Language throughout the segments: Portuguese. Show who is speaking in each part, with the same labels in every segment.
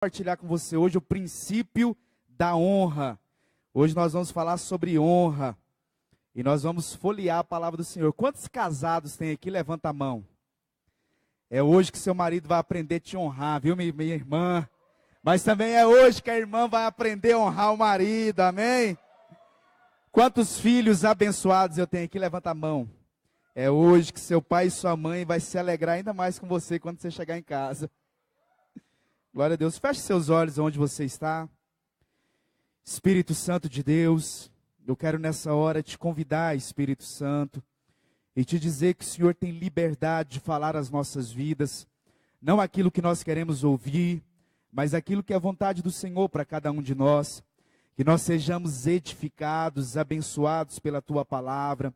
Speaker 1: Compartilhar com você hoje o princípio da honra. Hoje nós vamos falar sobre honra e nós vamos folhear a palavra do Senhor. Quantos casados tem aqui? Levanta a mão. É hoje que seu marido vai aprender a te honrar, viu, minha irmã? Mas também é hoje que a irmã vai aprender a honrar o marido, amém? Quantos filhos abençoados eu tenho aqui? Levanta a mão. É hoje que seu pai e sua mãe vai se alegrar ainda mais com você quando você chegar em casa. Glória a Deus. Feche seus olhos onde você está. Espírito Santo de Deus, eu quero nessa hora te convidar, Espírito Santo, e te dizer que o Senhor tem liberdade de falar as nossas vidas, não aquilo que nós queremos ouvir, mas aquilo que é a vontade do Senhor para cada um de nós, que nós sejamos edificados, abençoados pela Tua palavra,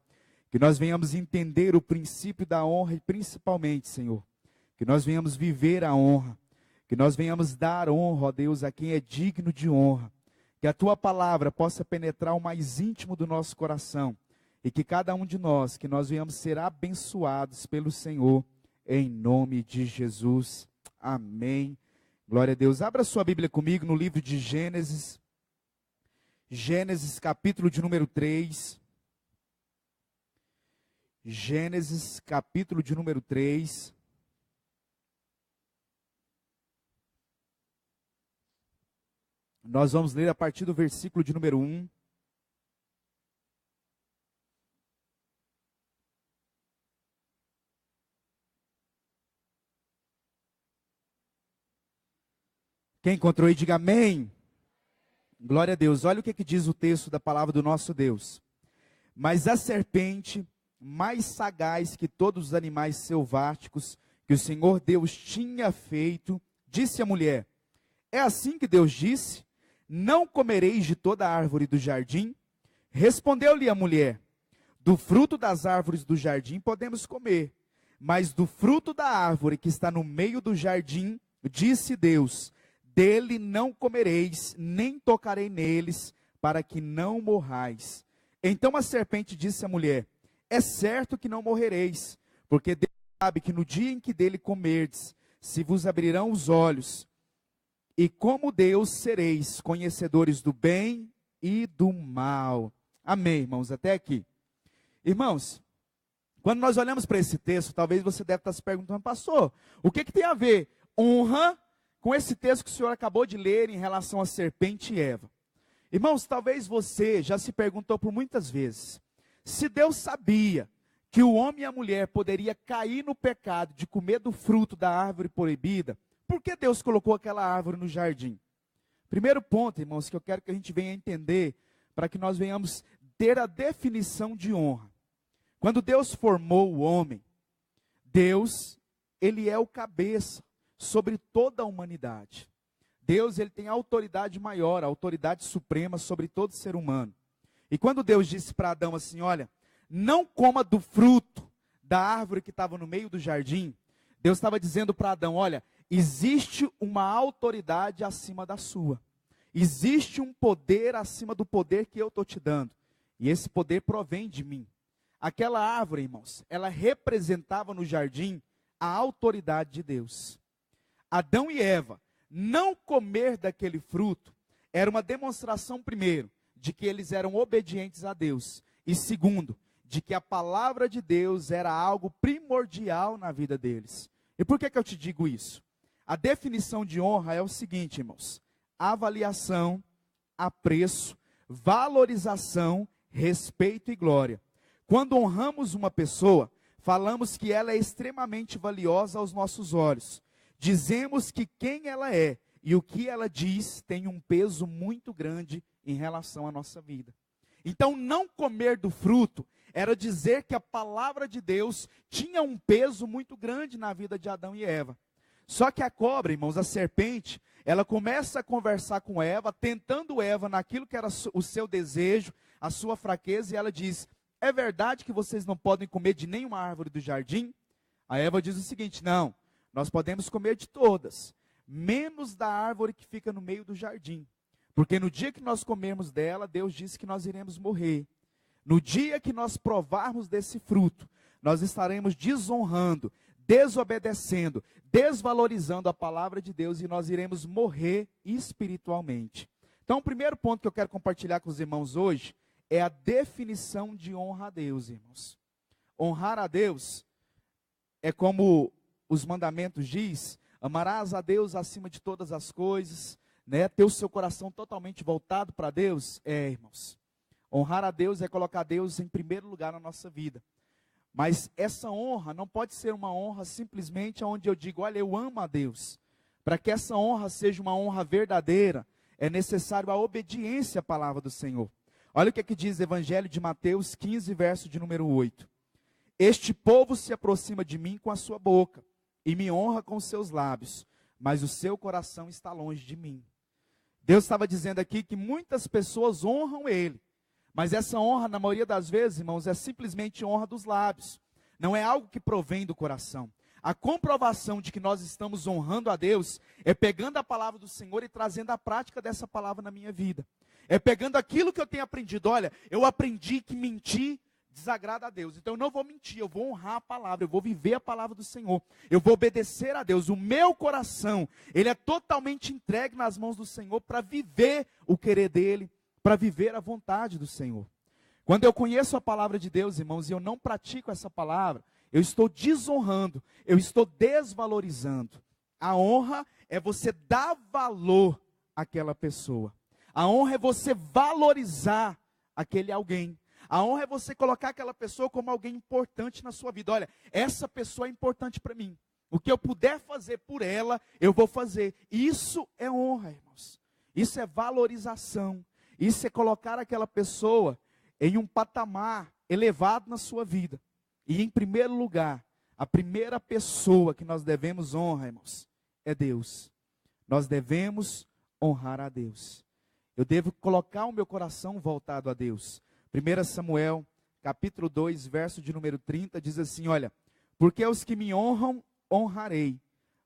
Speaker 1: que nós venhamos entender o princípio da honra e principalmente, Senhor, que nós venhamos viver a honra, que nós venhamos dar honra, ó Deus, a quem é digno de honra. Que a Tua palavra possa penetrar o mais íntimo do nosso coração. E que cada um de nós, que nós venhamos ser abençoados pelo Senhor. Em nome de Jesus. Amém. Glória a Deus. Abra sua Bíblia comigo no livro de Gênesis. Gênesis capítulo de número 3. Gênesis capítulo de número 3. Nós vamos ler a partir do versículo de número 1. Quem encontrou aí, diga amém. Glória a Deus. Olha o que diz o texto da palavra do nosso Deus. Mas a serpente, mais sagaz que todos os animais selváticos que o Senhor Deus tinha feito, disse à mulher: é assim que Deus disse? Não comereis de toda árvore do jardim? Respondeu-lhe a mulher: do fruto das árvores do jardim podemos comer, mas do fruto da árvore que está no meio do jardim, disse Deus: dele não comereis, nem tocarei neles, para que não morrais. Então a serpente disse à mulher: é certo que não morrereis, porque Deus sabe que no dia em que dele comerdes, se vos abrirão os olhos, e como Deus sereis conhecedores do bem e do mal. Amém, irmãos, até aqui. Irmãos, quando nós olhamos para esse texto, talvez você deve estar se perguntando: pastor, o que tem a ver honra com esse texto que o senhor acabou de ler em relação a serpente e Eva? Irmãos, talvez você já se perguntou por muitas vezes, se Deus sabia que o homem e a mulher poderia cair no pecado de comer do fruto da árvore proibida, por que Deus colocou aquela árvore no jardim? Primeiro ponto, irmãos, que eu quero que a gente venha entender, para que nós venhamos ter a definição de honra. Quando Deus formou o homem, Deus, ele é o cabeça sobre toda a humanidade. Deus, ele tem a autoridade maior, a autoridade suprema sobre todo ser humano. E quando Deus disse para Adão assim: olha, não coma do fruto da árvore que estava no meio do jardim, Deus estava dizendo para Adão: olha, existe uma autoridade acima da sua. Existe um poder acima do poder que eu estou te dando. E esse poder provém de mim. Aquela árvore, irmãos, ela representava no jardim a autoridade de Deus. Adão e Eva não comer daquele fruto era uma demonstração, primeiro, de que eles eram obedientes a Deus. E segundo, de que a palavra de Deus era algo primordial na vida deles. E por que eu te digo isso? A definição de honra é o seguinte, irmãos: avaliação, apreço, valorização, respeito e glória. Quando honramos uma pessoa, falamos que ela é extremamente valiosa aos nossos olhos. Dizemos que quem ela é e o que ela diz tem um peso muito grande em relação à nossa vida. Então, não comer do fruto era dizer que a palavra de Deus tinha um peso muito grande na vida de Adão e Eva. Só que a cobra, irmãos, a serpente, ela começa a conversar com Eva, tentando Eva naquilo que era o seu desejo, a sua fraqueza, e ela diz: é verdade que vocês não podem comer de nenhuma árvore do jardim? A Eva diz o seguinte: não, nós podemos comer de todas, menos da árvore que fica no meio do jardim. Porque no dia que nós comermos dela, Deus disse que nós iremos morrer. No dia que nós provarmos desse fruto, nós estaremos desonrando desobedecendo, desvalorizando a palavra de Deus, e nós iremos morrer espiritualmente. Então, o primeiro ponto que eu quero compartilhar com os irmãos hoje é a definição de honra a Deus, irmãos. Honrar a Deus é como os mandamentos diz: amarás a Deus acima de todas as coisas, né? Ter o seu coração totalmente voltado para Deus. Irmãos, honrar a Deus é colocar Deus em primeiro lugar na nossa vida. Mas essa honra não pode ser uma honra simplesmente onde eu digo, olha, eu amo a Deus. Para que essa honra seja uma honra verdadeira, é necessário a obediência à palavra do Senhor. Olha o que aqui diz o Evangelho de Mateus 15, verso de número 8. Este povo se aproxima de mim com a sua boca, e me honra com os seus lábios, mas o seu coração está longe de mim. Deus estava dizendo aqui que muitas pessoas honram Ele, mas essa honra, na maioria das vezes, irmãos, é simplesmente honra dos lábios. Não é algo que provém do coração. A comprovação de que nós estamos honrando a Deus é pegando a palavra do Senhor e trazendo a prática dessa palavra na minha vida. É pegando aquilo que eu tenho aprendido. Olha, eu aprendi que mentir desagrada a Deus. Então eu não vou mentir, eu vou honrar a palavra, eu vou viver a palavra do Senhor. Eu vou obedecer a Deus. O meu coração, ele é totalmente entregue nas mãos do Senhor para viver o querer dele, para viver a vontade do Senhor. Quando eu conheço a palavra de Deus, irmãos, e eu não pratico essa palavra, eu estou desonrando, eu estou desvalorizando. A honra é você dar valor àquela pessoa. A honra é você valorizar aquele alguém. A honra é você colocar aquela pessoa como alguém importante na sua vida. Olha, essa pessoa é importante para mim. O que eu puder fazer por ela, eu vou fazer. Isso é honra, irmãos. Isso é valorização. Isso é colocar aquela pessoa em um patamar elevado na sua vida. E em primeiro lugar, a primeira pessoa que nós devemos honrar, irmãos, é Deus. Nós devemos honrar a Deus. Eu devo colocar o meu coração voltado a Deus. 1 Samuel, capítulo 2, verso de número 30, diz assim, olha, porque os que me honram, honrarei,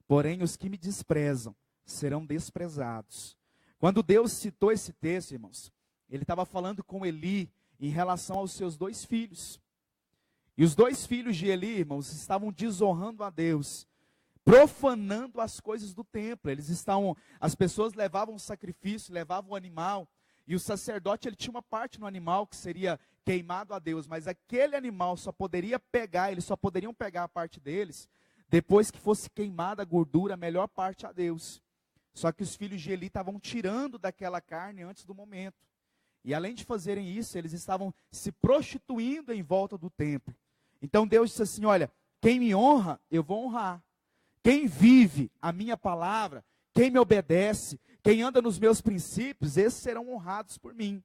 Speaker 1: porém os que me desprezam, serão desprezados. Quando Deus citou esse texto, irmãos, Ele estava falando com Eli em relação aos seus 2 filhos. E os 2 filhos de Eli, irmãos, estavam desonrando a Deus, profanando as coisas do templo. As pessoas levavam sacrifício, levavam o animal, e o sacerdote ele tinha uma parte no animal que seria queimado a Deus, mas aquele animal eles só poderiam pegar a parte deles, depois que fosse queimada a gordura, a melhor parte a Deus. Só que os filhos de Eli estavam tirando daquela carne antes do momento. E além de fazerem isso, eles estavam se prostituindo em volta do templo. Então Deus disse assim, olha, quem me honra, eu vou honrar. Quem vive a minha palavra, quem me obedece, quem anda nos meus princípios, esses serão honrados por mim.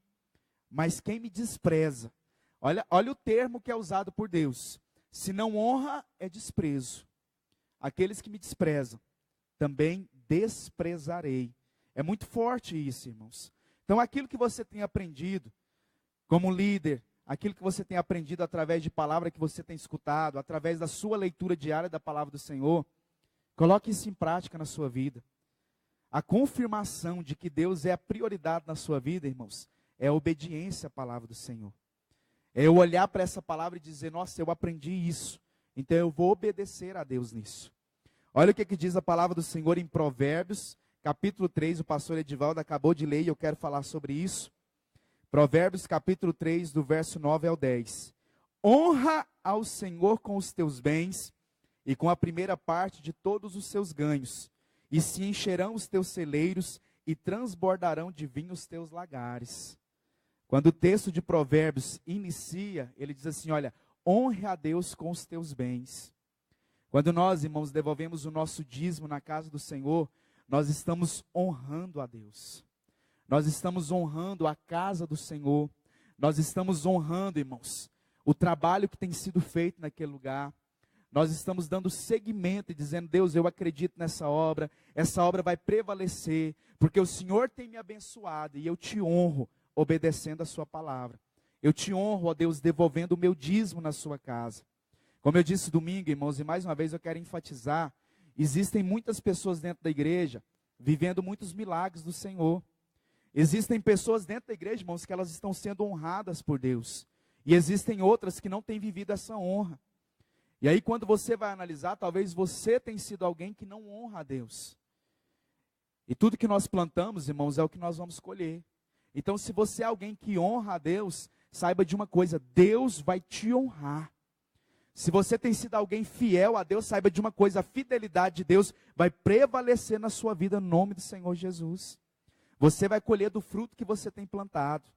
Speaker 1: Mas quem me despreza, olha o termo que é usado por Deus. Se não honra, é desprezo. Aqueles que me desprezam, também desprezarei. É muito forte isso, irmãos. Então aquilo que você tem aprendido como líder, aquilo que você tem aprendido através de palavra que você tem escutado, através da sua leitura diária da palavra do Senhor, coloque isso em prática na sua vida. A confirmação de que Deus é a prioridade na sua vida, irmãos, é a obediência à palavra do Senhor. É eu olhar para essa palavra e dizer, nossa, eu aprendi isso, então eu vou obedecer a Deus nisso. Olha o que diz a palavra do Senhor em Provérbios, capítulo 3, o pastor Edivaldo acabou de ler e eu quero falar sobre isso. Provérbios capítulo 3, do verso 9 ao 10. Honra ao Senhor com os teus bens e com a primeira parte de todos os seus ganhos, e se encherão os teus celeiros e transbordarão de vinho os teus lagares. Quando o texto de Provérbios inicia, ele diz assim, olha, honre a Deus com os teus bens. Quando nós, irmãos, devolvemos o nosso dízimo na casa do Senhor, nós estamos honrando a Deus. Nós estamos honrando a casa do Senhor. Nós estamos honrando, irmãos, o trabalho que tem sido feito naquele lugar. Nós estamos dando seguimento e dizendo, Deus, eu acredito nessa obra. Essa obra vai prevalecer, porque o Senhor tem me abençoado e eu te honro obedecendo a sua palavra. Eu te honro, ó Deus, devolvendo o meu dízimo na sua casa. Como eu disse domingo, irmãos, e mais uma vez eu quero enfatizar, existem muitas pessoas dentro da igreja vivendo muitos milagres do Senhor. Existem pessoas dentro da igreja, irmãos, que elas estão sendo honradas por Deus. E existem outras que não têm vivido essa honra. E aí quando você vai analisar, talvez você tenha sido alguém que não honra a Deus. E tudo que nós plantamos, irmãos, é o que nós vamos colher. Então se você é alguém que honra a Deus, saiba de uma coisa, Deus vai te honrar. Se você tem sido alguém fiel a Deus, saiba de uma coisa, a fidelidade de Deus vai prevalecer na sua vida no nome do Senhor Jesus. Você vai colher do fruto que você tem plantado.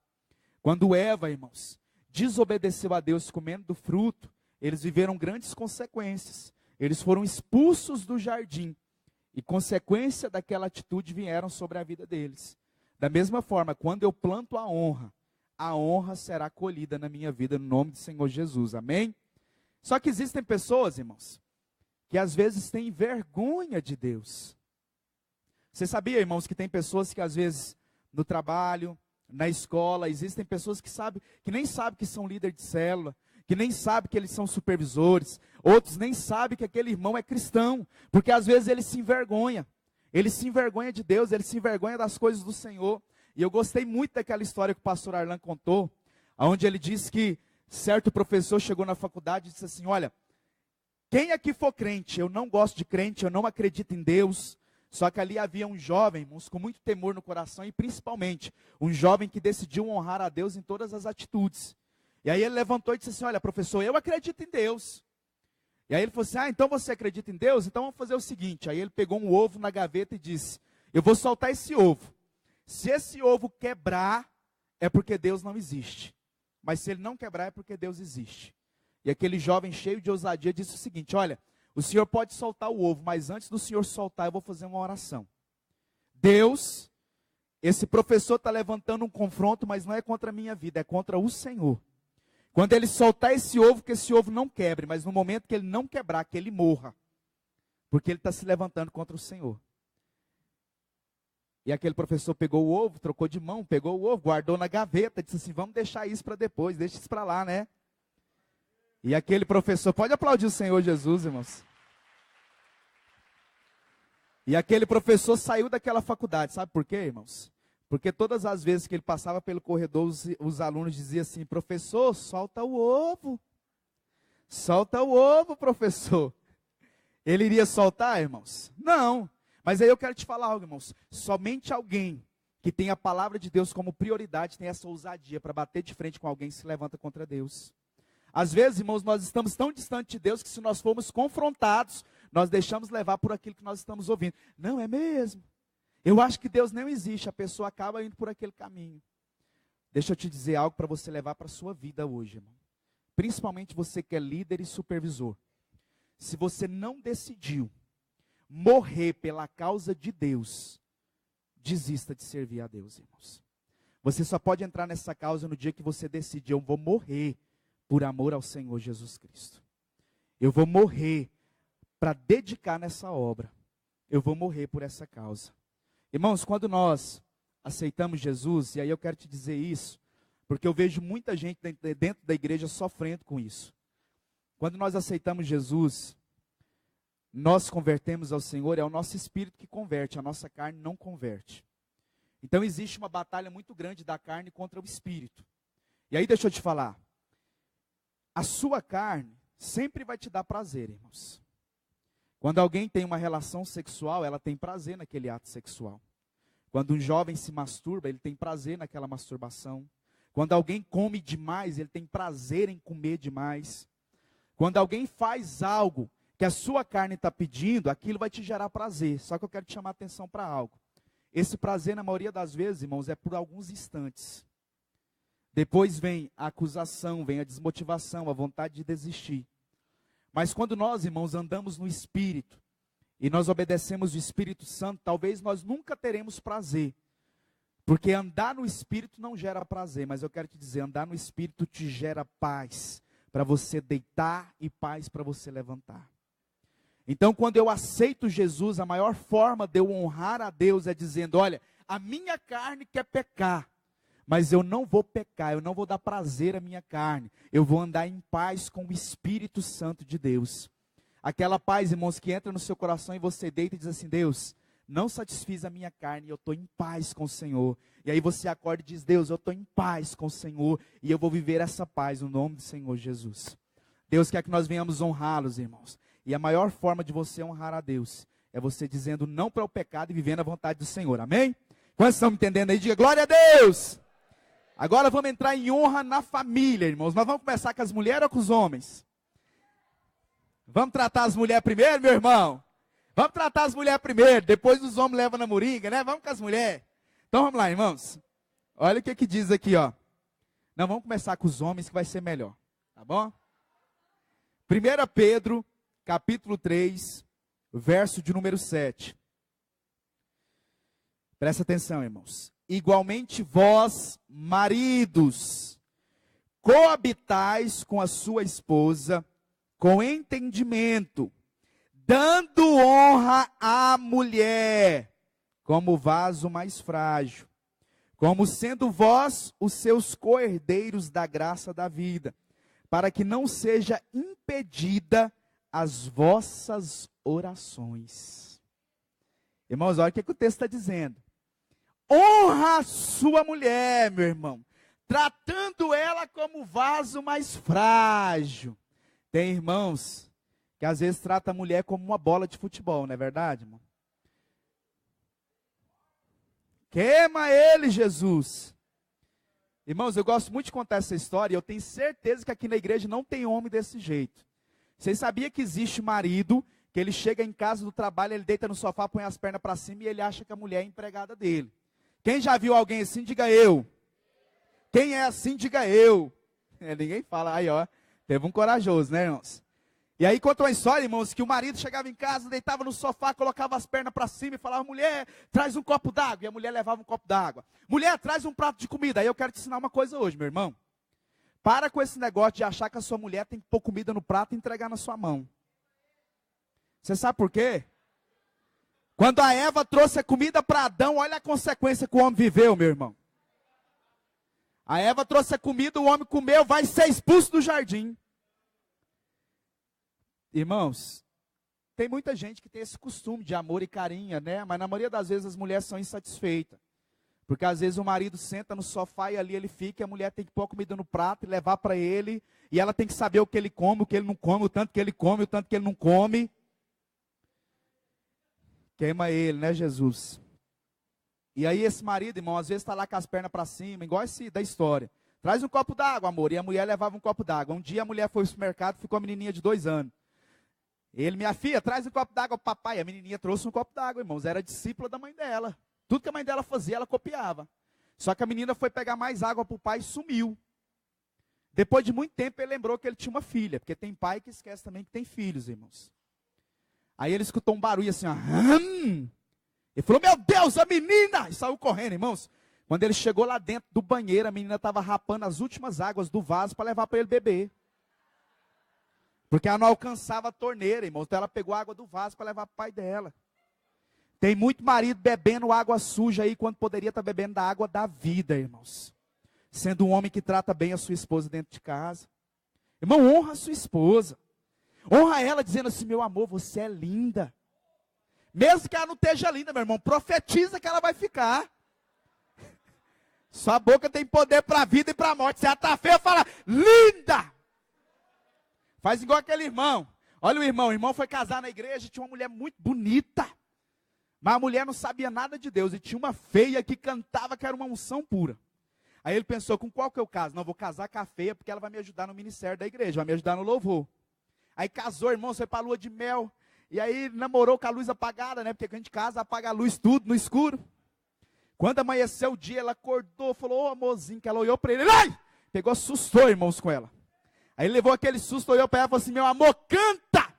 Speaker 1: Quando Eva, irmãos, desobedeceu a Deus comendo do fruto, eles viveram grandes consequências. Eles foram expulsos do jardim. E consequência daquela atitude vieram sobre a vida deles. Da mesma forma, quando eu planto a honra será colhida na minha vida no nome do Senhor Jesus. Amém? Só que existem pessoas, irmãos, que às vezes têm vergonha de Deus. Você sabia, irmãos, que tem pessoas que às vezes no trabalho, na escola, existem pessoas que nem sabem que são líder de célula, que nem sabem que eles são supervisores, outros nem sabem que aquele irmão é cristão, porque às vezes ele se envergonha de Deus, ele se envergonha das coisas do Senhor. E eu gostei muito daquela história que o pastor Arlan contou, onde ele disse que certo professor chegou na faculdade e disse assim, olha, quem aqui for crente, eu não gosto de crente, eu não acredito em Deus. Só que ali havia um jovem, irmãos, com muito temor no coração e principalmente um jovem que decidiu honrar a Deus em todas as atitudes. E aí ele levantou e disse assim, olha professor, eu acredito em Deus. E aí ele falou assim, então você acredita em Deus? Então vamos fazer o seguinte. Aí ele pegou um ovo na gaveta e disse, eu vou soltar esse ovo. Se esse ovo quebrar, é porque Deus não existe. Mas se ele não quebrar, é porque Deus existe. E aquele jovem cheio de ousadia disse o seguinte, olha, o senhor pode soltar o ovo, mas antes do senhor soltar, eu vou fazer uma oração. Deus, esse professor está levantando um confronto, mas não é contra a minha vida, é contra o Senhor. Quando ele soltar esse ovo, que esse ovo não quebre, mas no momento que ele não quebrar, que ele morra. Porque ele está se levantando contra o Senhor. E aquele professor pegou o ovo, trocou de mão, pegou o ovo, guardou na gaveta, disse assim, vamos deixar isso para depois, deixa isso para lá, né? E aquele professor, pode aplaudir o Senhor Jesus, irmãos. E aquele professor saiu daquela faculdade, sabe por quê, irmãos? Porque todas as vezes que ele passava pelo corredor, os alunos diziam assim, professor, solta o ovo. Solta o ovo, professor. Ele iria soltar, irmãos? Não. Mas aí eu quero te falar algo, irmãos. Somente alguém que tem a palavra de Deus como prioridade tem essa ousadia para bater de frente com alguém que se levanta contra Deus. Às vezes, irmãos, nós estamos tão distantes de Deus que se nós formos confrontados, nós deixamos levar por aquilo que nós estamos ouvindo. Não, é mesmo. Eu acho que Deus não existe, a pessoa acaba indo por aquele caminho. Deixa eu te dizer algo para você levar para a sua vida hoje, irmão. Principalmente você que é líder e supervisor. Se você não decidiu morrer pela causa de Deus, desista de servir a Deus, irmãos. Você só pode entrar nessa causa no dia que você decidir, eu vou morrer por amor ao Senhor Jesus Cristo. Eu vou morrer para dedicar nessa obra. Eu vou morrer por essa causa. Irmãos, quando nós aceitamos Jesus, e aí eu quero te dizer isso, porque eu vejo muita gente dentro da igreja sofrendo com isso. Quando nós aceitamos Jesus, nós convertemos ao Senhor, é o nosso espírito que converte, a nossa carne não converte. Então existe uma batalha muito grande da carne contra o espírito. E aí deixa eu te falar, a sua carne sempre vai te dar prazer, irmãos. Quando alguém tem uma relação sexual, ela tem prazer naquele ato sexual. Quando um jovem se masturba, ele tem prazer naquela masturbação. Quando alguém come demais, ele tem prazer em comer demais. Quando alguém faz algo que a sua carne está pedindo, aquilo vai te gerar prazer. Só que eu quero te chamar a atenção para algo. Esse prazer, na maioria das vezes, irmãos, é por alguns instantes. Depois vem a acusação, vem a desmotivação, a vontade de desistir. Mas quando nós, irmãos, andamos no Espírito, e nós obedecemos o Espírito Santo, talvez nós nunca teremos prazer. Porque andar no Espírito não gera prazer, mas eu quero te dizer, andar no Espírito te gera paz, para você deitar e paz para você levantar. Então, quando eu aceito Jesus, a maior forma de eu honrar a Deus é dizendo, olha, a minha carne quer pecar, mas eu não vou pecar, eu não vou dar prazer à minha carne, eu vou andar em paz com o Espírito Santo de Deus. Aquela paz, irmãos, que entra no seu coração e você deita e diz assim, Deus, não satisfiz a minha carne, eu estou em paz com o Senhor. E aí você acorda e diz, Deus, eu estou em paz com o Senhor, e eu vou viver essa paz no nome do Senhor Jesus. Deus quer que nós venhamos honrá-los, irmãos. E a maior forma de você honrar a Deus é você dizendo não para o pecado e vivendo a vontade do Senhor. Amém? Quantos estão me entendendo aí? Diga glória a Deus! Agora vamos entrar em honra na família, irmãos. Nós vamos começar com as mulheres ou com os homens? Vamos tratar as mulheres primeiro, meu irmão? Vamos tratar as mulheres primeiro, depois os homens levam na moringa, né? Vamos com as mulheres. Então vamos lá, irmãos. Olha o que diz aqui, ó. Não, vamos começar com os homens que vai ser melhor, tá bom? 1 Pedro, capítulo 3, verso de número 7. Presta atenção, irmãos. Igualmente vós, maridos, coabitais com a sua esposa, com entendimento, dando honra à mulher, como vaso mais frágil, como sendo vós os seus co-herdeiros da graça da vida, para que não seja impedida as vossas orações. Irmãos, olha o que o texto está dizendo. Honra a sua mulher, meu irmão, tratando ela como vaso mais frágil. Tem irmãos que às vezes trata a mulher como uma bola de futebol, não é verdade, irmão? Queima ele, Jesus. Irmãos, eu gosto muito de contar essa história, e eu tenho certeza que aqui na igreja não tem homem desse jeito. Vocês sabiam que existe marido, que ele chega em casa do trabalho, ele deita no sofá, põe as pernas para cima e ele acha que a mulher é empregada dele. Quem já viu alguém assim, diga eu. Quem é assim, diga eu. Ninguém fala, aí ó, teve um corajoso, né, irmãos? E aí conta uma história, irmãos, que o marido chegava em casa, deitava no sofá, colocava as pernas para cima e falava, mulher, traz um copo d'água. E a mulher levava um copo d'água. Mulher, traz um prato de comida. Aí eu quero te ensinar uma coisa hoje, meu irmão. Para com esse negócio de achar que a sua mulher tem que pôr comida no prato e entregar na sua mão. Você sabe por quê? Quando a Eva trouxe a comida para Adão, olha a consequência que o homem viveu, meu irmão. A Eva trouxe a comida, o homem comeu, vai ser expulso do jardim. Irmãos, tem muita gente que tem esse costume de amor e carinho, né? Mas na maioria das vezes as mulheres são insatisfeitas. Porque às vezes o marido senta no sofá e ali ele fica, e a mulher tem que pôr a comida no prato e levar para ele. E ela tem que saber o que ele come, o que ele não come, o tanto que ele come, o tanto que ele não come. Queima ele, né, Jesus? E aí esse marido, irmão, às vezes está lá com as pernas para cima, igual esse da história. Traz um copo d'água, amor. E a mulher levava um copo d'água. Um dia a mulher foi ao supermercado, ficou a menininha de 2 anos. Ele, minha filha, traz um copo d'água, papai. A menininha trouxe um copo d'água, irmãos. Era discípula da mãe dela. Tudo que a mãe dela fazia, ela copiava. Só que a menina foi pegar mais água para o pai e sumiu. Depois de muito tempo, ele lembrou que ele tinha uma filha. Porque tem pai que esquece também que tem filhos, irmãos. Aí ele escutou um barulho assim, ó. Ele falou, meu Deus, a menina! E saiu correndo, irmãos. Quando ele chegou lá dentro do banheiro, a menina estava rapando as últimas águas do vaso para levar para ele beber. Porque ela não alcançava a torneira, irmãos. Então ela pegou a água do vaso para levar para o pai dela. Tem muito marido bebendo água suja aí, quando poderia estar bebendo da água da vida, irmãos. Sendo um homem que trata bem a sua esposa dentro de casa. Irmão, honra a sua esposa. Honra ela dizendo assim, meu amor, você é linda. Mesmo que ela não esteja linda, meu irmão, profetiza que ela vai ficar. Sua boca tem poder para a vida e para a morte. Se ela está feia, fala, linda! Faz igual aquele irmão. Olha o irmão foi casar na igreja, tinha uma mulher muito bonita. Mas a mulher não sabia nada de Deus. E tinha uma feia que cantava que era uma unção pura. Aí ele pensou, com qual que eu caso? Não, vou casar com a feia, porque ela vai me ajudar no ministério da igreja, vai me ajudar no louvor. Aí casou, irmão, foi para a lua de mel. E aí namorou com a luz apagada, né? Porque quando a gente casa, apaga a luz tudo, no escuro. Quando amanheceu o dia, ela acordou, falou, ô amorzinho, que ela olhou para ele. Ai! Pegou, assustou, irmãos, com ela. Aí ele levou aquele susto, olhou para ela e falou assim, meu amor, canta!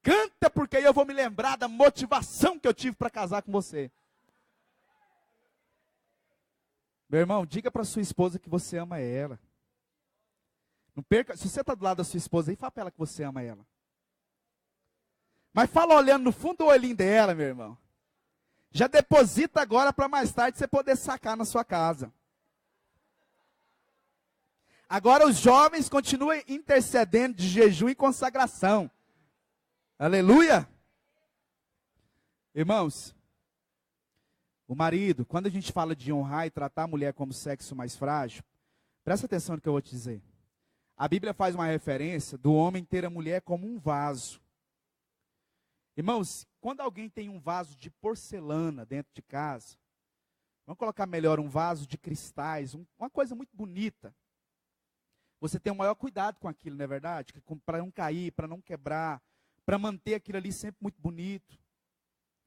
Speaker 1: Canta, porque aí eu vou me lembrar da motivação que eu tive para casar com você. Meu irmão, diga para sua esposa que você ama ela. Não perca, se você está do lado da sua esposa aí, fala para ela que você ama ela. Mas fala olhando no fundo do olhinho dela, meu irmão. Já deposita agora para mais tarde você poder sacar na sua casa. Agora os jovens continuam intercedendo de jejum e consagração. Aleluia! Irmãos, o marido, quando a gente fala de honrar e tratar a mulher como sexo mais frágil, presta atenção no que eu vou te dizer. A Bíblia faz uma referência do homem ter a mulher como um vaso. Irmãos, quando alguém tem um vaso de porcelana dentro de casa, vamos colocar melhor um vaso de cristais, uma coisa muito bonita. Você tem o maior cuidado com aquilo, não é verdade? Para não cair, para não quebrar, para manter aquilo ali sempre muito bonito.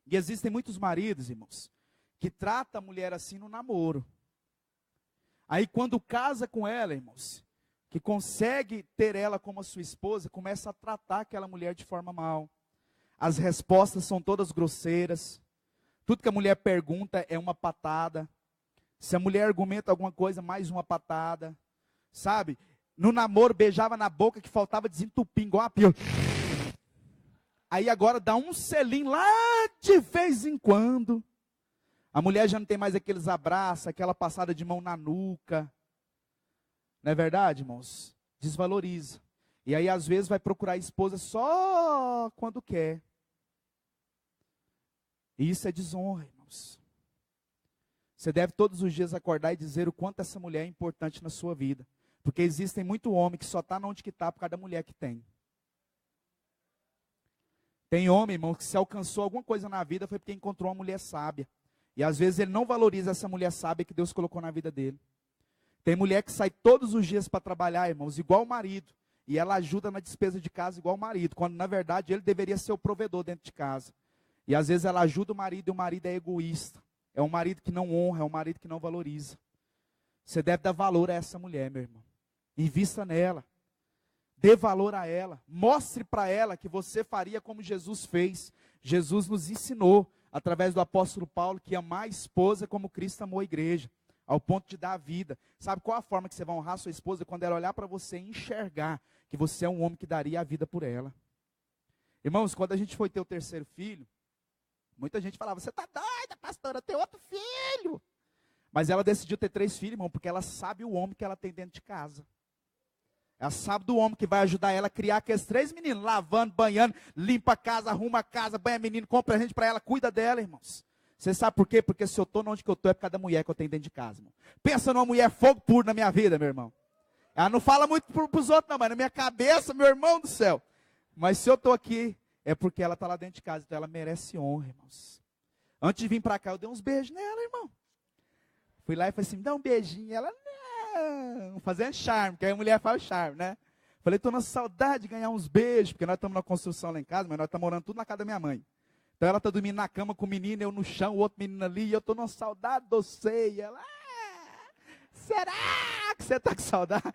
Speaker 1: E existem muitos maridos, irmãos, que tratam a mulher assim no namoro. Aí quando casa com ela, irmãos, que consegue ter ela como a sua esposa, começa a tratar aquela mulher de forma mal. As respostas são todas grosseiras. Tudo que a mulher pergunta é uma patada. Se a mulher argumenta alguma coisa, mais uma patada. Sabe? No namoro, beijava na boca que faltava desentupir, igual a pia. Aí agora dá um selinho lá de vez em quando. A mulher já não tem mais aqueles abraços, aquela passada de mão na nuca. Não é verdade, irmãos? Desvaloriza. E aí, às vezes, vai procurar a esposa só quando quer. E isso é desonra, irmãos. Você deve todos os dias acordar e dizer o quanto essa mulher é importante na sua vida. Porque existem muito homem que só está onde que está por causa da mulher que tem. Tem homem, irmão, que se alcançou alguma coisa na vida foi porque encontrou uma mulher sábia. E às vezes ele não valoriza essa mulher sábia que Deus colocou na vida dele. Tem mulher que sai todos os dias para trabalhar, irmãos, igual o marido. E ela ajuda na despesa de casa igual o marido. Quando na verdade ele deveria ser o provedor dentro de casa. E às vezes ela ajuda o marido e o marido é egoísta. É um marido que não honra, é um marido que não valoriza. Você deve dar valor a essa mulher, meu irmão. Invista nela. Dê valor a ela. Mostre para ela que você faria como Jesus fez. Jesus nos ensinou, através do apóstolo Paulo, que amar a esposa como Cristo amou a igreja. Ao ponto de dar a vida. Sabe qual a forma que você vai honrar a sua esposa? Quando ela olhar para você e enxergar que você é um homem que daria a vida por ela. Irmãos, quando a gente foi ter o terceiro filho, muita gente falava, você está doida, pastora, ter outro filho. Mas ela decidiu ter 3 filhos, irmão, porque ela sabe o homem que ela tem dentro de casa. Ela sabe do homem que vai ajudar ela a criar aqueles 3 meninos, lavando, banhando, limpa a casa, arruma a casa, banha menino, compra gente para ela, cuida dela, irmãos. Você sabe por quê? Porque se eu estou onde que eu estou é por causa da mulher que eu tenho dentro de casa, irmão. Pensa numa mulher fogo puro na minha vida, meu irmão. Ela não fala muito para os outros não, mas na minha cabeça, meu irmão do céu. Mas se eu estou aqui, é porque ela está lá dentro de casa, então ela merece honra, irmãos. Antes de vir para cá, eu dei uns beijos nela, irmão. Fui lá e falei assim, me dá um beijinho. Ela, não, fazendo charme, porque aí a mulher faz charme, né? Falei, estou na saudade de ganhar uns beijos, porque nós estamos na construção lá em casa, mas nós estamos morando tudo na casa da minha mãe. Então ela está dormindo na cama com o menino, eu no chão, o outro menino ali, e eu estou numa saudade do você. E ela, será que você está com saudade?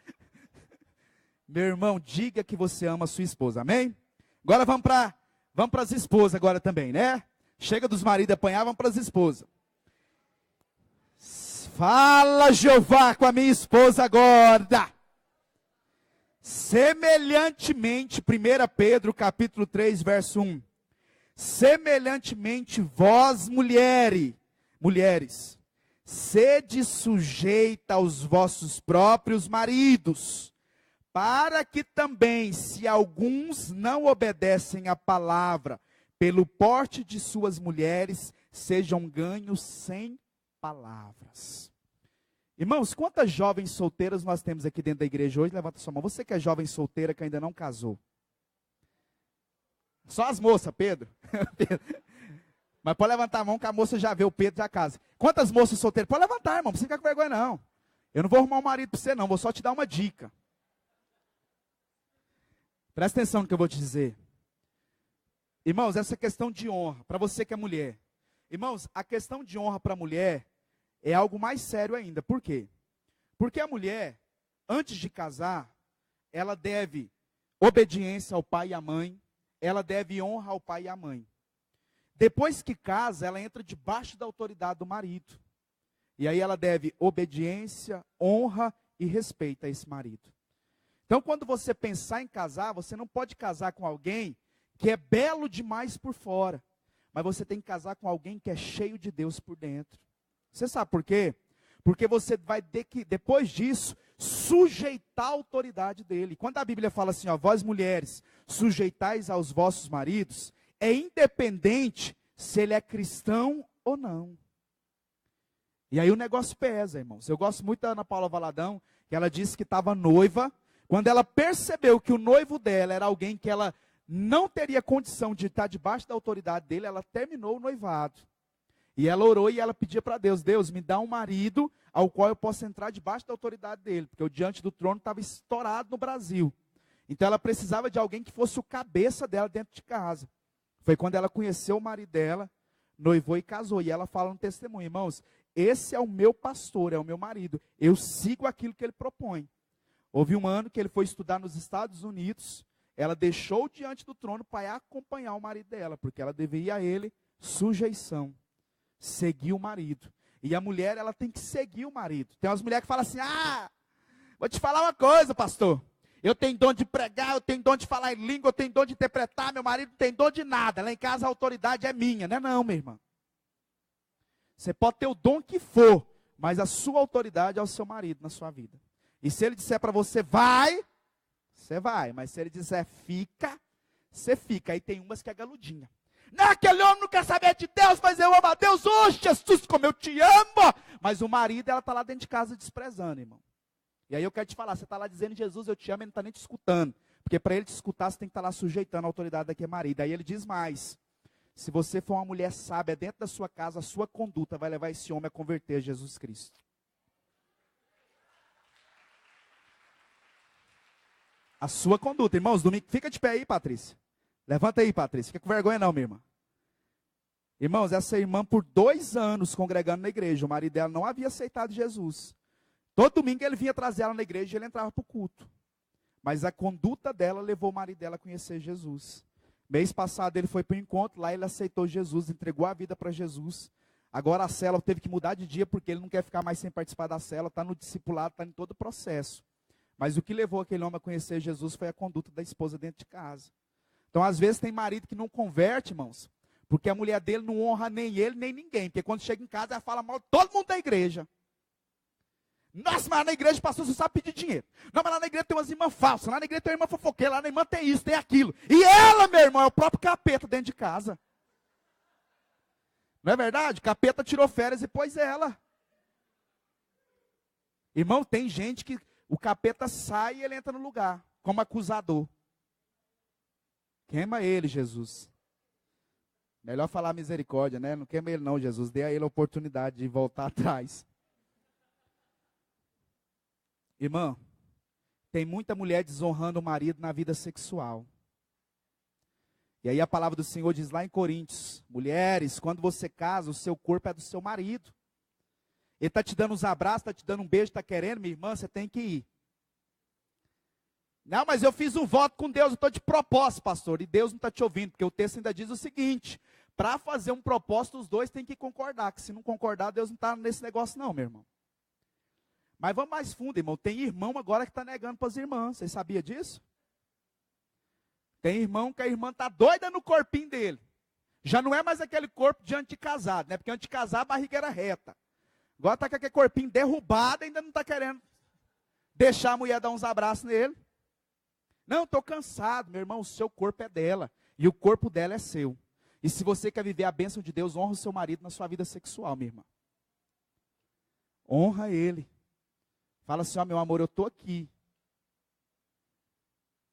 Speaker 1: Meu irmão, diga que você ama a sua esposa, amém? Agora vamos para as esposas agora também, né? Chega dos maridos apanhar, vamos para as esposas. Fala, Jeová, com a minha esposa agora. Semelhantemente, 1 Pedro, capítulo 3, verso 1. Semelhantemente, vós, mulheres, sede sujeita aos vossos próprios maridos, para que também, se alguns não obedecem à palavra, pelo porte de suas mulheres, sejam ganhos sem palavras. Irmãos, quantas jovens solteiras nós temos aqui dentro da igreja hoje? Levanta sua mão. Você que é jovem solteira, que ainda não casou. Só as moças, Pedro. Mas pode levantar a mão que a moça já vê o Pedro, já casa. Quantas moças solteiras? Pode levantar, irmão, não precisa ficar com vergonha não. Eu não vou arrumar um marido para você não, vou só te dar uma dica. Presta atenção no que eu vou te dizer. Irmãos, essa questão de honra, para você que é mulher. Irmãos, a questão de honra para a mulher é algo mais sério ainda. Por quê? Porque a mulher, antes de casar, ela deve obediência ao pai e à mãe, ela deve honra ao pai e à mãe. Depois que casa, ela entra debaixo da autoridade do marido. E aí ela deve obediência, honra e respeito a esse marido. Então, quando você pensar em casar, você não pode casar com alguém que é belo demais por fora. Mas você tem que casar com alguém que é cheio de Deus por dentro. Você sabe por quê? Porque você vai ter que, depois disso, sujeitar a autoridade dele. Quando a Bíblia fala assim, ó, vós mulheres, sujeitais aos vossos maridos, é independente se ele é cristão ou não. E aí o negócio pesa, irmãos. Eu gosto muito da Ana Paula Valadão, que ela disse que estava noiva, Quando ela percebeu que o noivo dela era alguém que ela não teria condição de estar debaixo da autoridade dele, ela terminou o noivado. E ela orou e ela pedia para Deus, Deus, me dá um marido ao qual eu possa entrar debaixo da autoridade dele, porque o diante do trono estava estourado no Brasil. Então ela precisava de alguém que fosse o cabeça dela dentro de casa. Foi quando ela conheceu o marido dela, noivou e casou. E ela fala no testemunho, irmãos, esse é o meu pastor, é o meu marido. Eu sigo aquilo que ele propõe. Houve um ano que ele foi estudar nos Estados Unidos, ela deixou diante do trono para acompanhar o marido dela, porque ela deveria a ele sujeição. Seguir o marido. E a mulher, ela tem que seguir o marido. Tem umas mulheres que falam assim, vou te falar uma coisa, pastor. Eu tenho dom de pregar, eu tenho dom de falar em língua, eu tenho dom de interpretar, meu marido não tem dom de nada. Lá em casa a autoridade é minha. Não é não, minha irmã. Você pode ter o dom que for, mas a sua autoridade é o seu marido na sua vida. E se ele disser para você, vai, você vai. Mas se ele disser, fica, você fica. Aí tem umas que é galudinha. Não, aquele homem não quer saber de Deus, mas eu amo a Deus. Oh, Jesus, como eu te amo. Mas o marido, ela está lá dentro de casa desprezando, irmão. E aí eu quero te falar, você está lá dizendo, Jesus, eu te amo, ele não está nem te escutando. Porque para ele te escutar, você tem que estar lá sujeitando a autoridade daquele marido. Aí ele diz mais, se você for uma mulher sábia dentro da sua casa, a sua conduta vai levar esse homem a converter a Jesus Cristo. A sua conduta, irmãos, domingo, fica de pé aí, Patrícia. Levanta aí, Patrícia, fica com vergonha não, minha irmã. Irmãos, essa irmã por 2 anos congregando na igreja, o marido dela não havia aceitado Jesus. Todo domingo ele vinha trazer ela na igreja e ele entrava para o culto. Mas a conduta dela levou o marido dela a conhecer Jesus. Mês passado ele foi para o encontro, lá ele aceitou Jesus, entregou a vida para Jesus. Agora a célula teve que mudar de dia porque ele não quer ficar mais sem participar da célula, está no discipulado, está em todo o processo. Mas o que levou aquele homem a conhecer Jesus foi a conduta da esposa dentro de casa. Então às vezes tem marido que não converte, irmãos, porque a mulher dele não honra nem ele, nem ninguém. Porque quando chega em casa ela fala mal de todo mundo da igreja. Nossa, mas lá na igreja o pastor só sabe pedir dinheiro. Não, mas lá na igreja tem umas irmãs falsas. Lá na igreja tem uma irmã fofoqueira. Lá na irmã tem isso, tem aquilo. E ela, meu irmão, é o próprio capeta dentro de casa. Não é verdade? Capeta tirou férias e pôs ela. Irmão, tem gente que o capeta sai e ele entra no lugar, como acusador. Queima ele, Jesus. Melhor falar misericórdia, né? Não queima ele não, Jesus. Dê a ele a oportunidade de voltar atrás. Irmã, tem muita mulher desonrando o marido na vida sexual. E aí a palavra do Senhor diz lá em Coríntios, mulheres, quando você casa, o seu corpo é do seu marido. Ele está te dando uns abraços, está te dando um beijo, está querendo, minha irmã, você tem que ir. Não, mas eu fiz um voto com Deus, eu estou de propósito, pastor, e Deus não está te ouvindo, porque o texto ainda diz o seguinte, para fazer um propósito, os dois têm que concordar, que se não concordar, Deus não está nesse negócio não, meu irmão. Mas vamos mais fundo, irmão, tem irmão agora que está negando para as irmãs, vocês sabiam disso? Tem irmão que a irmã está doida no corpinho dele, já não é mais aquele corpo de anticasado, né? Porque antes de casar a barriga era reta, agora está com aquele corpinho derrubado, ainda não está querendo deixar a mulher dar uns abraços nele. Não, estou cansado, meu irmão, o seu corpo é dela, e o corpo dela é seu. E se você quer viver a bênção de Deus, honra o seu marido na sua vida sexual, minha irmã. Honra ele. Fala assim, ó, meu amor, eu estou aqui.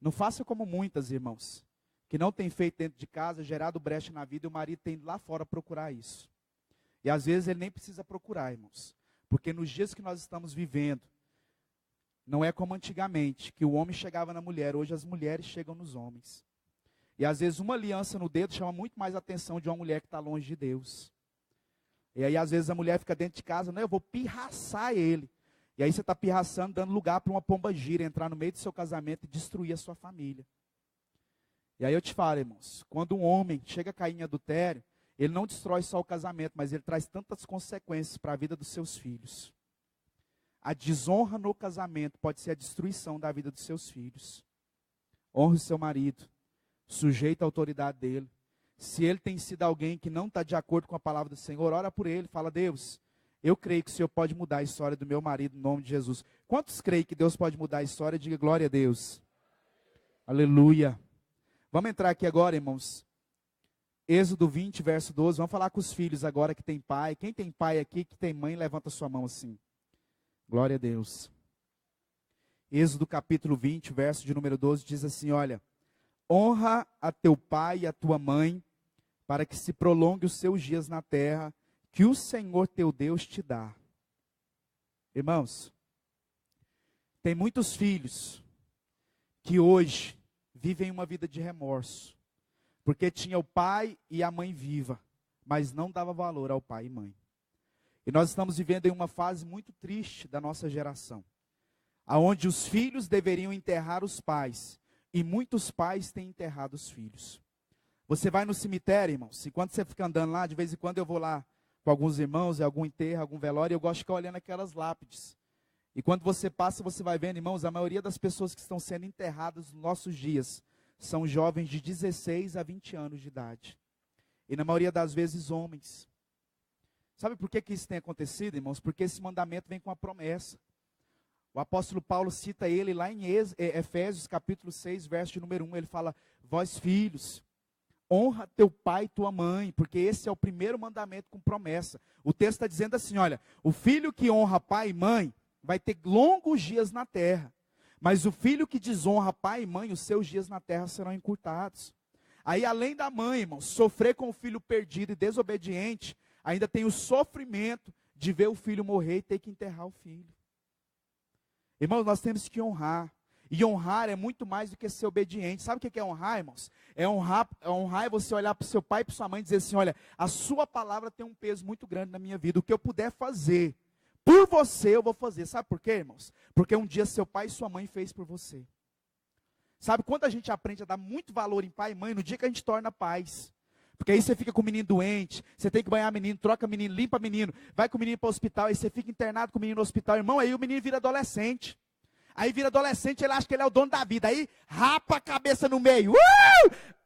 Speaker 1: Não faça como muitas, irmãos, que não tem feito dentro de casa, gerado brecha na vida, e o marido tem ido lá fora procurar isso. E às vezes ele nem precisa procurar, irmãos. Porque nos dias que nós estamos vivendo, não é como antigamente, que o homem chegava na mulher, hoje as mulheres chegam nos homens. E às vezes uma aliança no dedo chama muito mais a atenção de uma mulher que está longe de Deus. E aí às vezes a mulher fica dentro de casa, não, eu vou pirraçar ele. E aí você está pirraçando, dando lugar para uma pomba-gira entrar no meio do seu casamento e destruir a sua família. E aí eu te falo, irmãos, quando um homem chega a cair em adultério, ele não destrói só o casamento, mas ele traz tantas consequências para a vida dos seus filhos. A desonra no casamento pode ser a destruição da vida dos seus filhos. Honre o seu marido, sujeita a autoridade dele. Se ele tem sido alguém que não está de acordo com a palavra do Senhor, ora por ele, fala, Deus, eu creio que o Senhor pode mudar a história do meu marido no nome de Jesus. Quantos creem que Deus pode mudar a história? Diga glória a Deus. Aleluia. Vamos entrar aqui agora, irmãos. Êxodo 20, verso 12. Vamos falar com os filhos agora que tem pai. Quem tem pai aqui, que tem mãe, levanta sua mão assim. Glória a Deus. Êxodo capítulo 20, verso de número 12, diz assim, olha, honra a teu pai e a tua mãe, para que se prolongue os seus dias na terra, que o Senhor teu Deus te dá. Irmãos, tem muitos filhos que hoje vivem uma vida de remorso, porque tinha o pai e a mãe viva, mas não dava valor ao pai e mãe. E nós estamos vivendo em uma fase muito triste da nossa geração, aonde os filhos deveriam enterrar os pais, e muitos pais têm enterrado os filhos. Você vai no cemitério, irmãos, e quando você fica andando lá, de vez em quando eu vou lá com alguns irmãos, em algum enterro, algum velório, eu gosto de ficar olhando aquelas lápides. E quando você passa, você vai vendo, irmãos, a maioria das pessoas que estão sendo enterradas nos nossos dias são jovens de 16 a 20 anos de idade. E na maioria das vezes, homens. Sabe por que isso tem acontecido, irmãos? Porque esse mandamento vem com a promessa. O apóstolo Paulo cita ele lá em Efésios capítulo 6, verso de número 1. Ele fala, vós filhos, honra teu pai e tua mãe, porque esse é o primeiro mandamento com promessa. O texto está dizendo assim, olha, o filho que honra pai e mãe vai ter longos dias na terra. Mas o filho que desonra pai e mãe, os seus dias na terra serão encurtados. Aí além da mãe, irmãos, sofrer com o filho perdido e desobediente, ainda tem o sofrimento de ver o filho morrer e ter que enterrar o filho. Irmãos, nós temos que honrar. E honrar é muito mais do que ser obediente. Sabe o que é honrar, irmãos? Honrar é você olhar para o seu pai e para sua mãe e dizer assim, olha, a sua palavra tem um peso muito grande na minha vida. O que eu puder fazer por você, eu vou fazer. Sabe por quê, irmãos? Porque um dia seu pai e sua mãe fez por você. Sabe, quando a gente aprende a dar muito valor em pai e mãe, no dia que a gente torna pais. Porque aí você fica com o menino doente, você tem que banhar menino, troca menino, limpa menino, vai com o menino para o hospital, aí você fica internado com o menino no hospital, irmão, aí o menino vira adolescente. Aí vira adolescente, ele acha que ele é o dono da vida, aí rapa a cabeça no meio.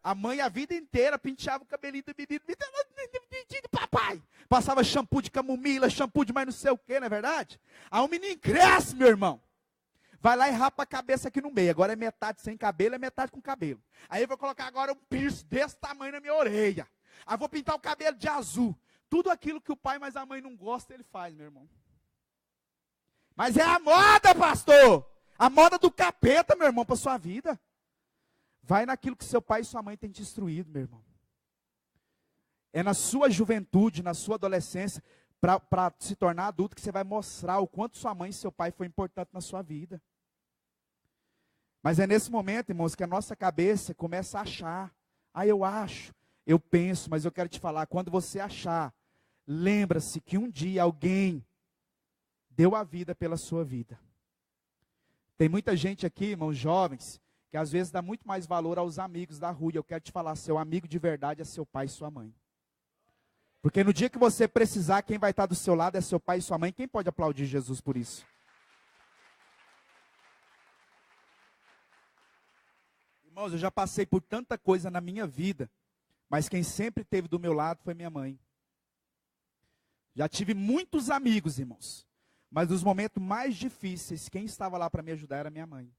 Speaker 1: A mãe a vida inteira penteava o cabelinho do menino, de papai. Passava shampoo de camomila, shampoo de mais não sei o que, não é verdade? Aí o menino cresce, meu irmão. Vai lá e rapa a cabeça aqui no meio. Agora é metade sem cabelo, é metade com cabelo. Aí eu vou colocar agora um piercing desse tamanho na minha orelha. Aí vou pintar o cabelo de azul. Tudo aquilo que o pai mas a mãe não gosta, ele faz, meu irmão. Mas é a moda, pastor. A moda do capeta, meu irmão, para sua vida. Vai naquilo que seu pai e sua mãe têm te instruído, meu irmão. É na sua juventude, na sua adolescência, para se tornar adulto, que você vai mostrar o quanto sua mãe e seu pai foi importante na sua vida. Mas é nesse momento, irmãos, que a nossa cabeça começa a achar. Ah, eu acho, eu penso, mas eu quero te falar, quando você achar, lembra-se que um dia alguém deu a vida pela sua vida. Tem muita gente aqui, irmãos, jovens, que às vezes dá muito mais valor aos amigos da rua. E eu quero te falar, seu amigo de verdade é seu pai e sua mãe. Porque no dia que você precisar, quem vai estar do seu lado é seu pai e sua mãe. Quem pode aplaudir Jesus por isso? Irmãos, eu já passei por tanta coisa na minha vida, mas quem sempre esteve do meu lado foi minha mãe. Já tive muitos amigos, irmãos, mas nos momentos mais difíceis, quem estava lá para me ajudar era minha mãe.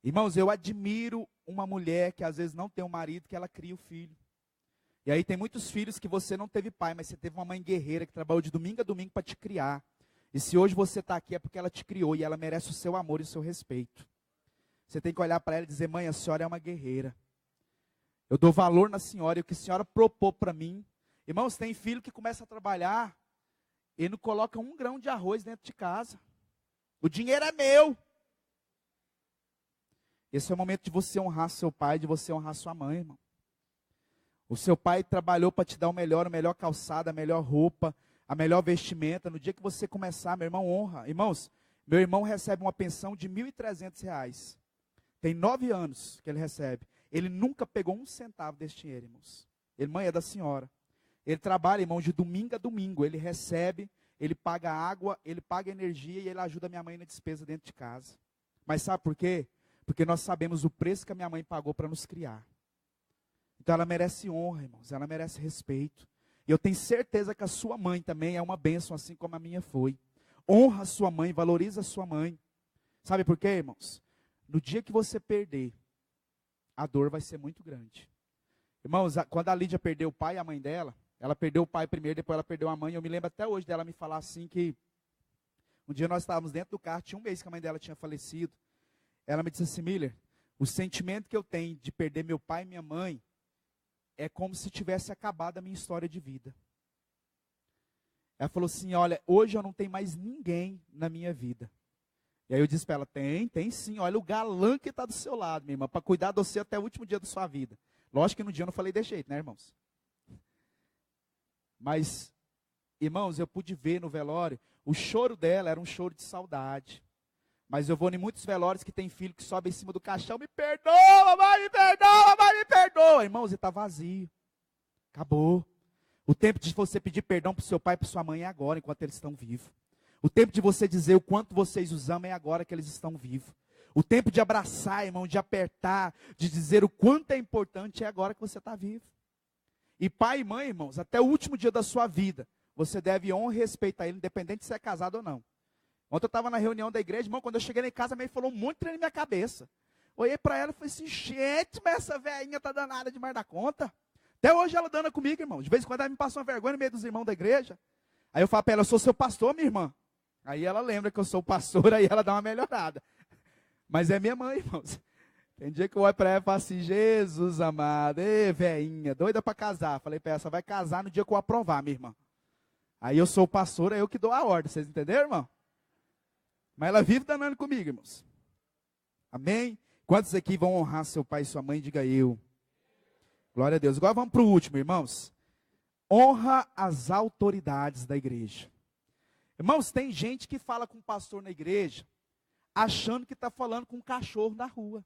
Speaker 1: Irmãos, eu admiro uma mulher que às vezes não tem um marido, que ela cria o filho. E aí tem muitos filhos que você não teve pai, mas você teve uma mãe guerreira que trabalhou de domingo a domingo para te criar. E se hoje você está aqui é porque ela te criou e ela merece o seu amor e o seu respeito. Você tem que olhar para ela e dizer, mãe, a senhora é uma guerreira. Eu dou valor na senhora e o que a senhora propôs para mim. Irmãos, tem filho que começa a trabalhar e não coloca 1 grão de arroz dentro de casa. O dinheiro é meu. Esse é o momento de você honrar seu pai, de você honrar sua mãe, irmão. O seu pai trabalhou para te dar o melhor calçado, a melhor roupa, a melhor vestimenta. No dia que você começar, meu irmão, honra. Irmãos, meu irmão recebe uma pensão de R$ 1.300. Tem 9 anos que ele recebe. Ele nunca pegou 1 centavo desse dinheiro, irmãos. Ele, mãe, é da senhora. Ele trabalha, irmão, de domingo a domingo. Ele recebe, ele paga água, ele paga energia e ele ajuda minha mãe na despesa dentro de casa. Mas sabe por quê? Porque nós sabemos o preço que a minha mãe pagou para nos criar. Então ela merece honra, irmãos. Ela merece respeito. E eu tenho certeza que a sua mãe também é uma bênção, assim como a minha foi. Honra a sua mãe, valoriza a sua mãe. Sabe por quê, irmãos? No dia que você perder, a dor vai ser muito grande. Irmãos, quando a Lídia perdeu o pai e a mãe dela, ela perdeu o pai primeiro, depois ela perdeu a mãe. Eu me lembro até hoje dela me falar assim que Um dia nós estávamos dentro do carro, tinha um mês que a mãe dela tinha falecido. Ela me disse assim: Miller, o sentimento que eu tenho de perder meu pai e minha mãe é como se tivesse acabado a minha história de vida. Ela falou assim: olha, hoje eu não tenho mais ninguém na minha vida. E aí eu disse para ela: tem sim, olha o galã que está do seu lado, minha irmã, para cuidar de você até o último dia da sua vida. Lógico que no dia eu não falei desse jeito, né, irmãos? Mas, irmãos, eu pude ver no velório, o choro dela era um choro de saudade. Mas eu vou em muitos velórios que tem filho que sobe em cima do caixão: me perdoa, mãe, me perdoa, mãe, me perdoa. Irmãos, ele está vazio. Acabou. O tempo de você pedir perdão para o seu pai e para sua mãe é agora, enquanto eles estão vivos. O tempo de você dizer o quanto vocês os amam é agora que eles estão vivos. O tempo de abraçar, irmão, de apertar, de dizer o quanto é importante é agora que você está vivo. E pai e mãe, irmãos, até o último dia da sua vida, você deve honrar e respeitar ele, independente de se é casado ou não. Ontem eu estava na reunião da igreja, irmão, quando eu cheguei lá em casa, a mãe falou um monte de trem na minha cabeça. Olhei para ela e falei assim: gente, mas essa velhinha tá danada demais da conta. Até hoje ela dando comigo, irmão. De vez em quando ela me passa uma vergonha no meio dos irmãos da igreja. Aí eu falo para ela: eu sou seu pastor, minha irmã. Aí ela lembra que eu sou o pastor, aí ela dá uma melhorada. Mas é minha mãe, irmãos. Tem dia que eu olho para ela e falo assim: Jesus amado, ê, velhinha, doida para casar. Falei para ela: só vai casar no dia que eu aprovar, minha irmã. Aí eu sou o pastor, é eu que dou a ordem. Vocês entenderam, irmão? Mas ela vive danando comigo, irmãos. Amém? Quantos aqui vão honrar seu pai e sua mãe? Diga eu. Glória a Deus. Agora vamos para o último, irmãos. Honra as autoridades da igreja. Irmãos, tem gente que fala com o pastor na igreja, achando que está falando com um cachorro na rua.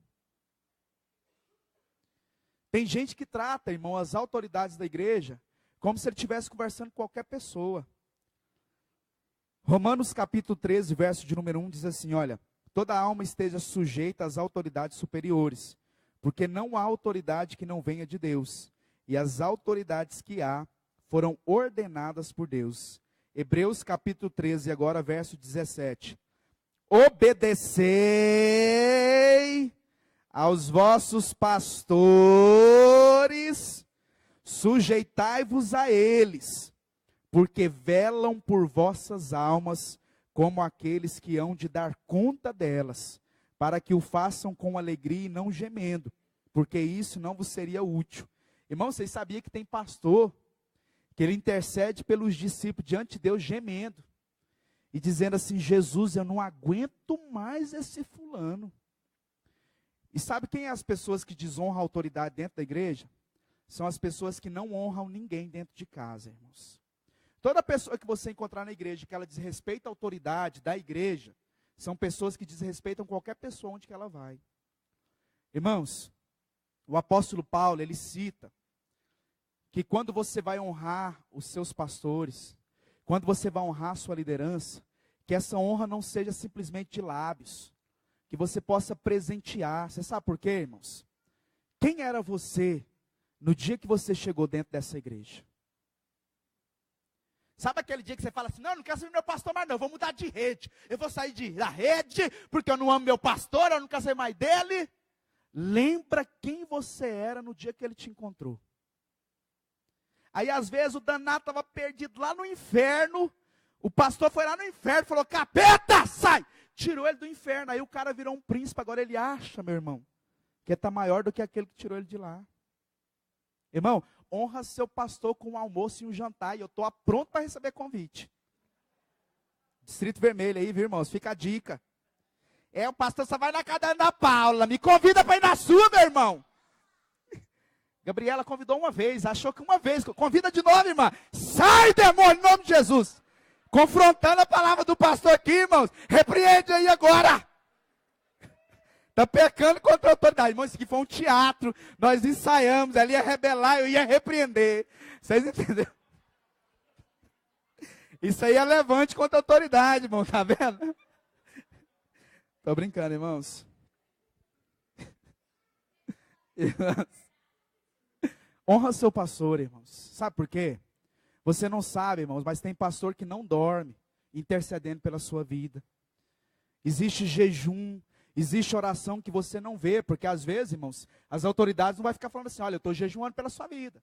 Speaker 1: Tem gente que trata, irmão, as autoridades da igreja como se ele estivesse conversando com qualquer pessoa. Romanos capítulo 13, verso de número 1 diz assim: olha, toda alma esteja sujeita às autoridades superiores, porque não há autoridade que não venha de Deus, e as autoridades que há foram ordenadas por Deus. Hebreus capítulo 13, agora verso 17. Obedecei aos vossos pastores, sujeitai-vos a eles, porque velam por vossas almas, como aqueles que hão de dar conta delas, para que o façam com alegria e não gemendo, porque isso não vos seria útil. Irmão, vocês sabiam que tem pastor que ele intercede pelos discípulos diante de Deus gemendo e dizendo assim: Jesus, eu não aguento mais esse fulano. E sabe quem é as pessoas que desonram a autoridade dentro da igreja? São as pessoas que não honram ninguém dentro de casa, irmãos. Toda pessoa que você encontrar na igreja que ela desrespeita a autoridade da igreja, são pessoas que desrespeitam qualquer pessoa onde que ela vai. Irmãos, o apóstolo Paulo, ele cita que quando você vai honrar os seus pastores, quando você vai honrar a sua liderança, que essa honra não seja simplesmente de lábios, que você possa presentear. Você sabe por quê, irmãos? Quem era você no dia que você chegou dentro dessa igreja? Sabe aquele dia que você fala assim: não, não quero ser meu pastor mais não, eu vou mudar de rede. Eu vou sair da rede, porque eu não amo meu pastor, eu não quero ser mais dele. Lembra quem você era no dia que ele te encontrou. Aí às vezes o danado estava perdido lá no inferno, o pastor foi lá no inferno e falou: capeta, sai! Tirou ele do inferno, aí o cara virou um príncipe, agora ele acha, meu irmão, que está maior do que aquele que tirou ele de lá. Irmão, honra seu pastor com um almoço e um jantar, e eu estou pronto para receber convite. Distrito Vermelho aí, viu, irmãos? Fica a dica. O pastor só vai na casa da Ana Paula, me convida para ir na sua, meu irmão. Gabriela convidou uma vez, achou que uma vez, convida de novo, irmã. Sai, demônio, em nome de Jesus. Confrontando a palavra do pastor aqui, irmãos. Repreende aí agora. Está pecando contra a autoridade. Irmão, isso aqui foi um teatro. Nós ensaiamos, ela ia rebelar, eu ia repreender. Vocês entenderam? Isso aí é levante contra a autoridade, irmão, tá vendo? Estou brincando, irmãos. Irmãos. Honra seu pastor, irmãos. Sabe por quê? Você não sabe, irmãos, mas tem pastor que não dorme, intercedendo pela sua vida. Existe jejum, existe oração que você não vê, porque às vezes, irmãos, as autoridades não vão ficar falando assim: olha, eu estou jejuando pela sua vida.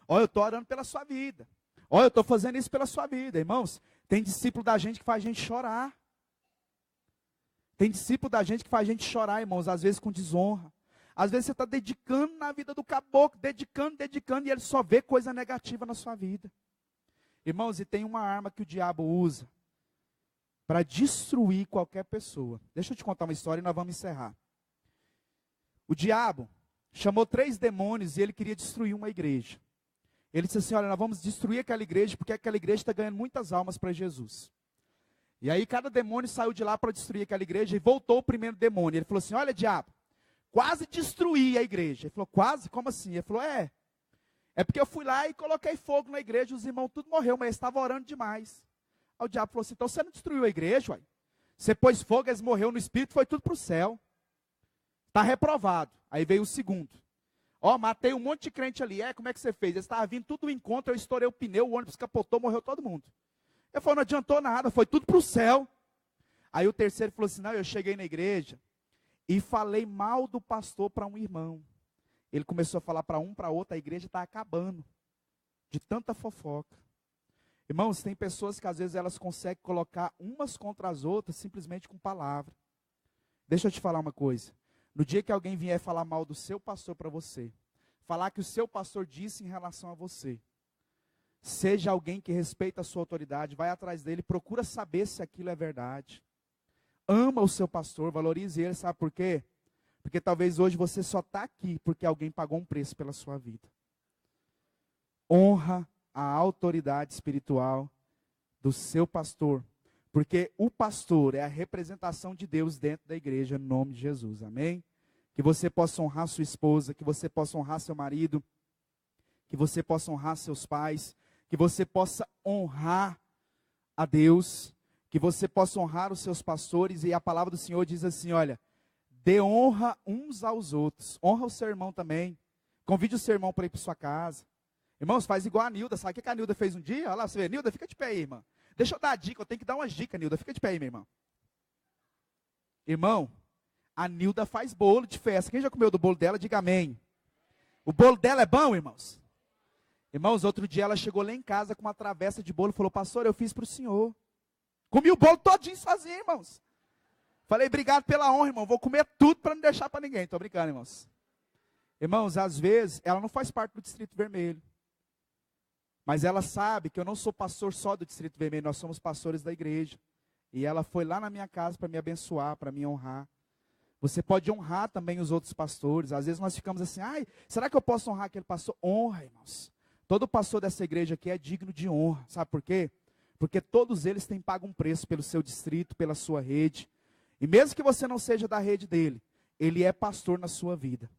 Speaker 1: Olha, eu estou orando pela sua vida. Olha, eu estou fazendo isso pela sua vida. Irmãos, tem discípulo da gente que faz a gente chorar. Tem discípulo da gente que faz a gente chorar, irmãos, às vezes com desonra. Às vezes você está dedicando na vida do caboclo, dedicando, e ele só vê coisa negativa na sua vida. Irmãos, e tem uma arma que o diabo usa para destruir qualquer pessoa. Deixa eu te contar uma história e nós vamos encerrar. O diabo chamou 3 demônios e ele queria destruir uma igreja. Ele disse assim, olha, nós vamos destruir aquela igreja porque aquela igreja está ganhando muitas almas para Jesus. E aí cada demônio saiu de lá para destruir aquela igreja e voltou o primeiro demônio. Ele falou assim, olha diabo, quase destruí a igreja. Ele falou, quase? Como assim? Ele falou, é porque eu fui lá e coloquei fogo na igreja, os irmãos tudo morreu, mas eles estavam orando demais. Aí o diabo falou assim, então você não destruiu a igreja, uai? Você pôs fogo, eles morreram no espírito, foi tudo para o céu. Está reprovado. Aí veio o segundo. Matei um monte de crente ali. Como é que você fez? Eles estavam vindo tudo no encontro, eu estourei o pneu, o ônibus capotou, morreu todo mundo. Ele falou, não adiantou nada, foi tudo para o céu. Aí o terceiro falou assim, não, eu cheguei na igreja e falei mal do pastor para um irmão. Ele começou a falar para um, para outro, a igreja está acabando, de tanta fofoca. Irmãos, tem pessoas que às vezes elas conseguem colocar umas contra as outras, simplesmente com palavra. Deixa eu te falar uma coisa. No dia que alguém vier falar mal do seu pastor para você, falar que o seu pastor disse em relação a você, seja alguém que respeita a sua autoridade, vai atrás dele, procura saber se aquilo é verdade. Ama o seu pastor, valorize ele, sabe por quê? Porque talvez hoje você só está aqui porque alguém pagou um preço pela sua vida. Honra a autoridade espiritual do seu pastor, porque o pastor é a representação de Deus dentro da igreja, no nome de Jesus, amém? Que você possa honrar sua esposa, que você possa honrar seu marido, que você possa honrar seus pais, que você possa honrar a Deus, que você possa honrar os seus pastores, e a palavra do Senhor diz assim, olha, dê honra uns aos outros, honra o seu irmão também, convide o seu irmão para ir para sua casa. Irmãos, faz igual a Nilda, sabe o que a Nilda fez um dia? Olha lá, você vê, Nilda, fica de pé aí, irmã. Deixa eu dar a dica, eu tenho que dar umas dicas, Nilda, fica de pé aí, minha irmã. Irmão, a Nilda faz bolo de festa, quem já comeu do bolo dela, diga amém. O bolo dela é bom, irmãos? Irmãos, outro dia ela chegou lá em casa com uma travessa de bolo e falou, pastor, eu fiz para o senhor. Comi o bolo todinho sozinho, irmãos. Falei, obrigado pela honra, irmão, vou comer tudo para não deixar para ninguém. Estou brincando, irmãos. Irmãos, às vezes, ela não faz parte do Distrito Vermelho. Mas ela sabe que eu não sou pastor só do Distrito Vermelho, nós somos pastores da igreja. E ela foi lá na minha casa para me abençoar, para me honrar. Você pode honrar também os outros pastores. Às vezes nós ficamos assim, será que eu posso honrar aquele pastor? Honra, irmãos. Todo pastor dessa igreja aqui é digno de honra. Sabe por quê? Porque todos eles têm pago um preço pelo seu distrito, pela sua rede. E mesmo que você não seja da rede dele, ele é pastor na sua vida.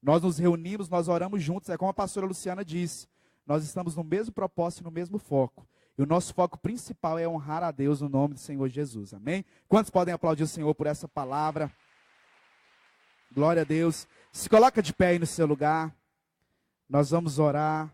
Speaker 1: Nós nos reunimos, nós oramos juntos, é como a pastora Luciana disse. Nós estamos no mesmo propósito e no mesmo foco. E o nosso foco principal é honrar a Deus no nome do Senhor Jesus. Amém? Quantos podem aplaudir o Senhor por essa palavra? Glória a Deus. Se coloca de pé aí no seu lugar. Nós vamos orar.